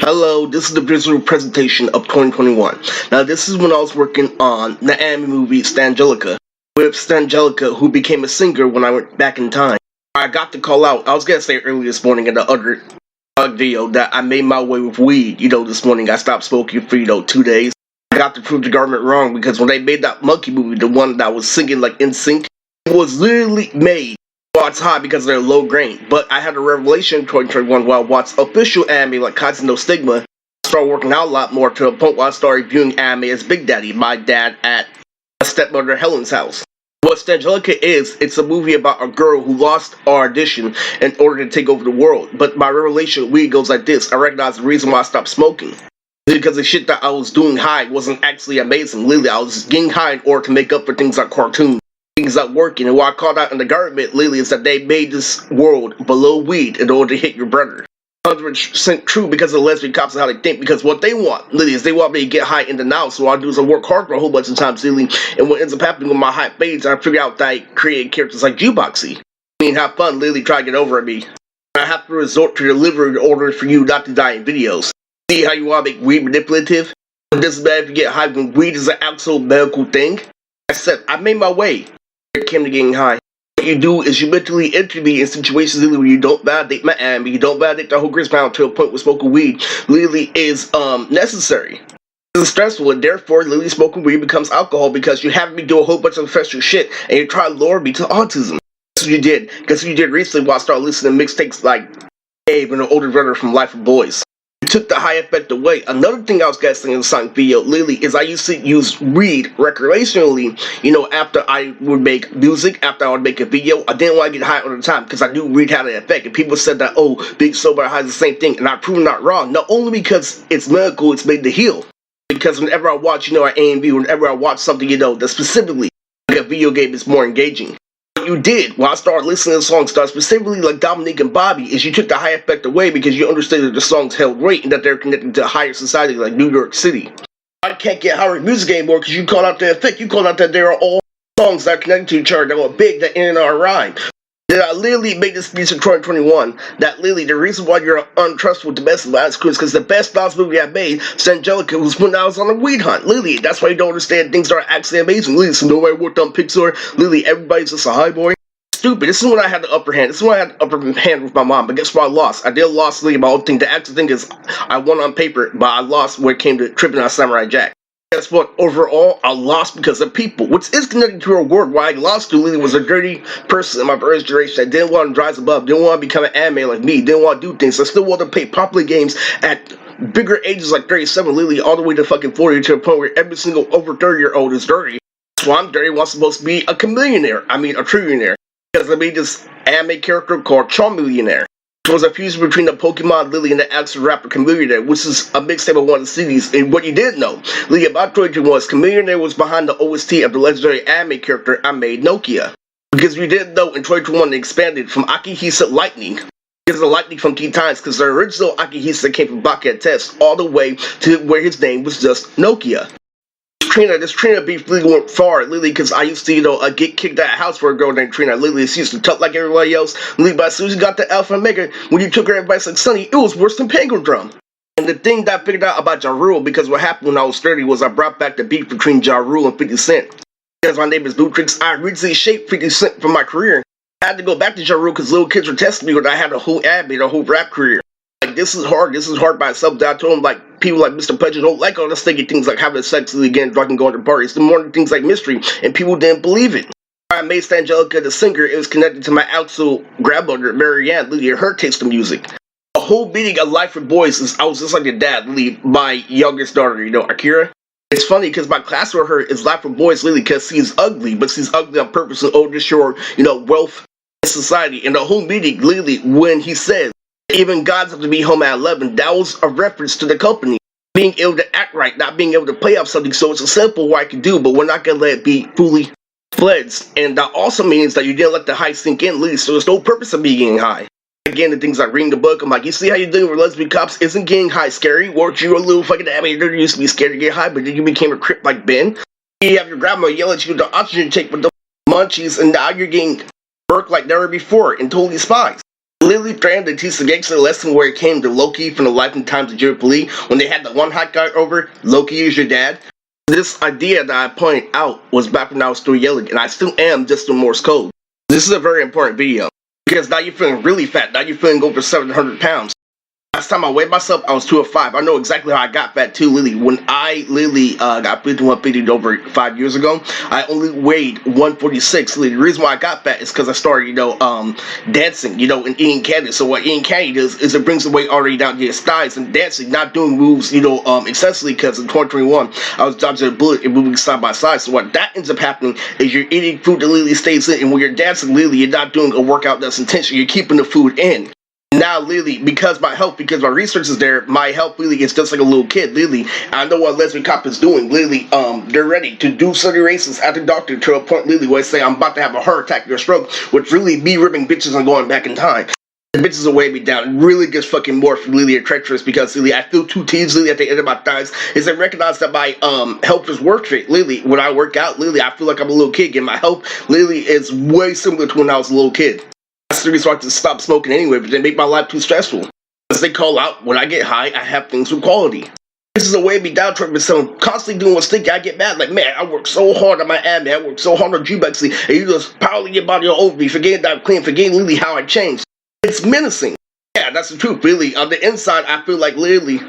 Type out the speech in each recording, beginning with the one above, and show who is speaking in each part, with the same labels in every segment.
Speaker 1: Hello, this is the visual presentation of 2021. Now, this is when I was working on the anime movie Stangelica, with Stangelica, who became a singer when I went back in time. I got to call out, I was gonna say earlier this morning in the other video that I made my way with weed. This morning I stopped smoking for, 2 days. I got to prove the government wrong because when they made that monkey movie, the one that was singing like in sync, it was literally made while it's high because they're low grain. But I had a revelation in 2021 while I watched official anime like No Stigma. I started working out a lot more to the point where I started viewing anime as Big Daddy, my dad at my stepmother Helen's house. What Stangelica is, it's a movie about a girl who lost her audition in order to take over the world. But my revelation with weed goes like this. I recognize the reason why I stopped smoking. Because the shit that I was doing high wasn't actually amazing. Literally, I was getting high in order to make up for things like cartoons, things like working. And what I called out in the government, literally, is that they made this world below weed in order to hit your brother. 100% true because of the lesbian cops and how they think. Because what they want, literally, is they want me to get high in the now. So what I do is I work hard for a whole bunch of times, literally. And what ends up happening with my high fades, I figure out that I create characters like Jukeboxy. Have fun, literally try to get over at me. I have to resort to delivery in order for you not to die in videos. See how you want to make weed manipulative? This is bad if you get high when weed is an actual medical thing. I said, I made my way when it came to getting high. What you do is you mentally enter me in situations where you don't validate my anime, you don't validate the whole Grizz pound to a point where smoking weed literally is necessary. It's stressful, and therefore literally smoking weed becomes alcohol because you have me do a whole bunch of professional shit and you try to lure me to autism. That's what you did. Because what you did recently while I started listening to mixtapes like Abe and the older brother from Life of Boys. Took the high effect away. Another thing I was guessing in the sonic video, literally, is I used to use weed recreationally, after I would make music, after I would make a video. I didn't want to get high all the time because I knew weed had an effect. And people said that, oh, being sober and high is the same thing. And I've proven not wrong. Not only because it's medical, it's made to heal. Because whenever I watch, an AMV, whenever I watch something, that specifically, like a video game is more engaging. You did when I started listening to songs specifically like Dominique and Bobby is you took the high effect away because you understood that the songs held weight and that they're connected to a higher society like New York City. I can't get higher music anymore because you called out the effect. You called out that there are all songs that are connected to each other that were big, that in our rhyme. That I literally made this speech in 2021 that literally the reason why you're untrustful with the best of Last Cruise because the best Lost movie I made, Stangelica, was when I was on a weed hunt. Literally, that's why you don't understand things that are actually amazing. Literally, so nobody worked on Pixar. Literally, everybody's just a high boy. Stupid. This is when I had the upper hand. This is when I had the upper hand with my mom. But guess what? I lost. I did lost literally my own thing. The actual thing is I won on paper, but I lost when it came to tripping on Samurai Jack. Guess what? Overall, I lost because of people, which is connected to a word where I lost to literally was a dirty person in my first generation that didn't want to rise above, didn't want to become an anime like me, didn't want to do things. I still want to play popular games at bigger ages like 37, literally all the way to fucking 40 to a point where every single over 30-year-old is dirty. So I'm dirty, I'm supposed to be a chameleonaire. I mean, a trillionaire. Because I made this anime character called Charmeleonaire. It was a fusion between the Pokemon Lily and the actual rapper Chameleonaire, which is a mixtape of one of the cities. And what you didn't know, Lily, about 22 was Chameleonaire was behind the OST of the legendary anime character I made, Nokia. Because you didn't know, in 2021 they expanded from Akihisa Lightning, because the Lightning from Teen Titans, because the original Akihisa came from Bucket Test, all the way to where his name was just Nokia. This Trina beef really went far, literally, because I used to, get kicked out of the house for a girl named Trina. Literally, she used to talk like everybody else. Literally, but as soon as you got the Alpha and Omega, when you took her advice like Sunny, it was worse than Penguin Drum. And the thing that I figured out about Ja Rule, because what happened when I was 30 was I brought back the beef between Ja Rule and 50 Cent. Because my name is Lutrix, I originally shaped 50 Cent for my career. I had to go back to Ja Rule because little kids were testing me when I had a whole anime, a whole rap career. Like, this is hard by itself. That I told him, like, people like Mr. Pledger don't like all the sticky things like having sex again, drug going to parties. The more things like mystery, and people didn't believe it. I made Stangelica the singer, it was connected to my actual grandmother, Marianne, literally, her taste of music. The whole meaning of Life with Boys is I was just like a dad, literally, my youngest daughter, Akira. It's funny because my class with her is Life with Boys, literally, because she's ugly, but she's ugly on purpose and owed to shore, wealth and society. And the whole meaning, literally, when he says, even gods have to be home at 11. That was a reference to the company being able to act right, not being able to play off something. So it's a simple what I can do, but we're not going to let it be fully fledged. And that also means that you didn't let the high sink in, Lee. So there's no purpose of me getting high. Again, the things like reading the book, I'm like, you see how you're doing with lesbian cops? Isn't getting high scary? Weren't you a little fucking amateur? You used to be scared to get high, but then you became a crip like Ben. You have your grandma yell at you the oxygen tank with the munchies, and now you're getting work like never before and totally spies. Lily trying to teach the gangster lesson where it came to Loki from the life and times of Jubilee when they had the one hot guy over, Loki is your dad. This idea that I pointed out was back when I was still yelling, and I still am just in Morse code. This is a very important video, because now you're feeling really fat, now you're feeling over 700 pounds. Last time I weighed myself, I was 205. I know exactly how I got fat too, Lily. When I literally got 150 over 5 years ago, I only weighed 146. Lily. The reason why I got fat is because I started, dancing, and eating candy. So what eating candy does is it brings the weight already down to your thighs, and dancing, not doing moves, excessively, because in 2021, I was dodging a bullet and moving side by side. So what that ends up happening is you're eating food that literally stays in, and when you're dancing, literally, you're not doing a workout that's intentional. You're keeping the food in. Now, Lily, because my research is there, my health really is just like a little kid, Lily. I know what Lesbian Cop is doing, Lily. They're ready to do surgery races at the doctor to a point, Lily, where they say I'm about to have a heart attack or a stroke, which really be ripping bitches and going back in time. The bitches will weigh me down. It really gets fucking more for Lily and treacherous because Lily, I feel two tears, Lily, at the end of my thighs. Is I recognize that my health is work fit, Lily. When I work out, Lily, I feel like I'm a little kid, and my health, Lily, is way similar to when I was a little kid. That's the reason why I to stop smoking anyway, but they make my life too stressful. As they call out, when I get high, I have things with quality. This is a way of me down tripping, so I'm constantly doing what's thinking. I get mad, like, man, I work so hard on my ad, man. I work so hard on G-Bucks, and you just piling your body all over me, forgetting that I'm clean, forgetting literally how I changed. It's menacing. Yeah, that's the truth, really. On the inside, I feel like literally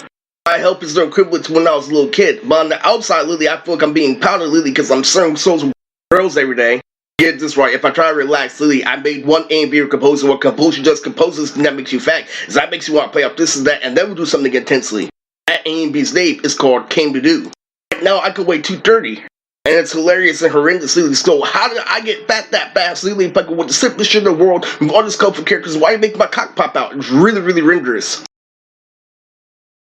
Speaker 1: my health is the equivalent to when I was a little kid. But on the outside, literally, I feel like I'm being powdered, literally, because I'm serving souls with girls every day. Get this right. If I try to relax, Lily, I made one A and B composer. What composure just composes, and that makes you fat. Is that makes you want to play up this and that, and then we'll do something intensely. That A and B's name is called Came to Do. Right now, I could weigh 230, and it's hilarious and horrendous, Lily. So how did I get fat that fast, Lily? If I could with the simplest shit in the world, with all these colorful characters, why you make my cock pop out? It's really, really renderous.